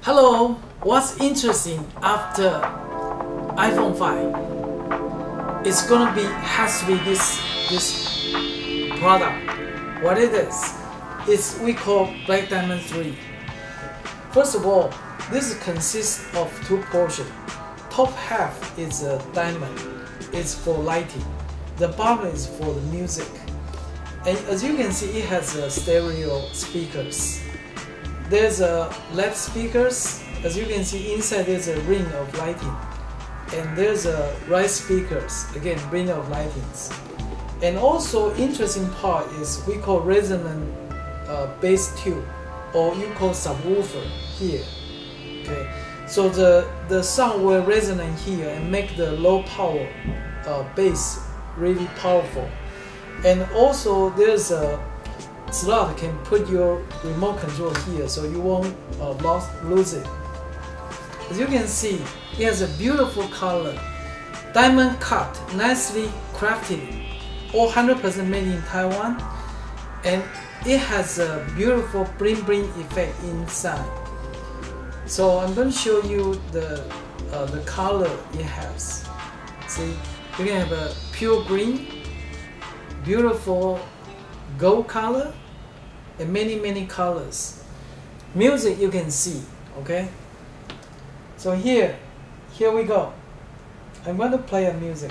Hello, what's interesting after iPhone 5? It's gonna be has to be this product. What it is we call Black Diamond 3. First of all, this consists of two portions. Top half is a diamond, it's for lighting. The bottom is for the music. And as you can see, it has stereo speakers. There's a left speakers. As you can see, inside there's a ring of lighting, and there's a right speakers, again ring of lightings. And also interesting part is we call resonant bass tube, or you call subwoofer here. Okay, so the sound will resonate here and make the low power bass really powerful. And also there's a slot can put your remote control here, so you won't lose it. As you can see, it has a beautiful color, diamond cut, nicely crafted, all 100% made in Taiwan, and it has a beautiful bling bling effect inside. So I'm going to show you the color it has. See, you can have a pure green, beautiful gold color, and many colors. Music you can see, okay? So here we go. I'm going to play a music.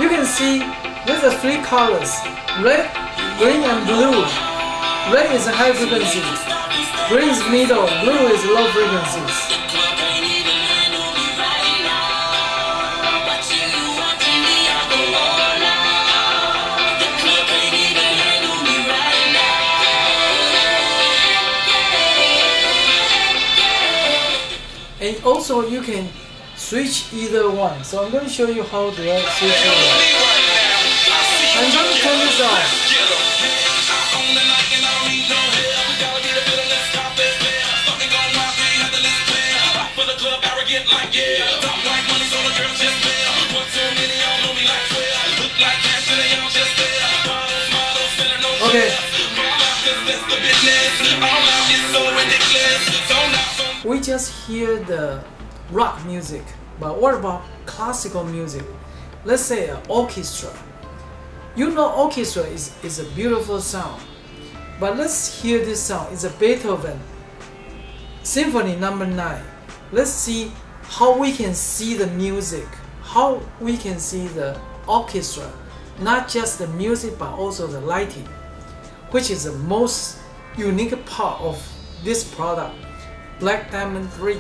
You can see there's a three colors: red, green, and blue. Red is a high frequency, green is middle, blue is low frequencies. And also you can switch either one. So I'm going to show you how to switch it. I'm going to turn this off. Okay. We just hear the rock music, but what about classical music? Let's say an orchestra. You know, orchestra is a beautiful sound, but let's hear this sound. It's a Beethoven Symphony No. 9. Let's see how we can see the music, how we can see the orchestra, not just the music but also the lighting, which is the most unique part of this product, Black Diamond 3.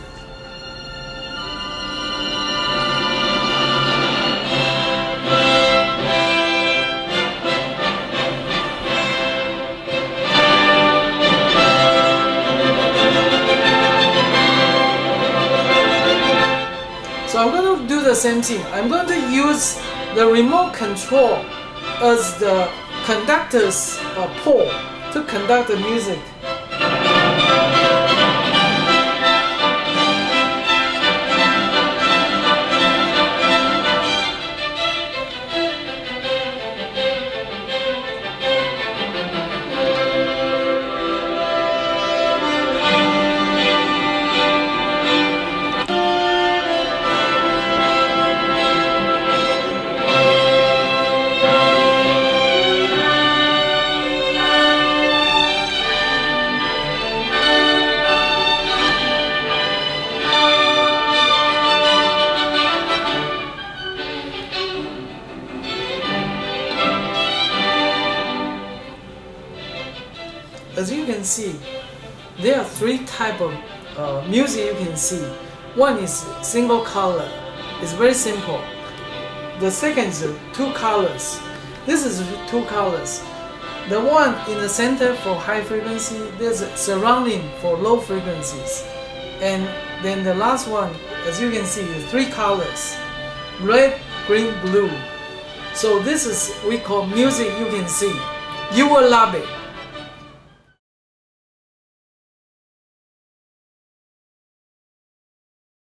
So I'm going to do the same thing. I'm going to use the remote control as the conductor's pole to conduct the music. As you can see, there are three types of music you can see. One is single color. It's very simple. The second is two colors. This is two colors. The one in the center for high frequency, there's a surrounding for low frequencies. And then the last one, as you can see, is three colors: red, green, blue. So this is we call music you can see. You will love it.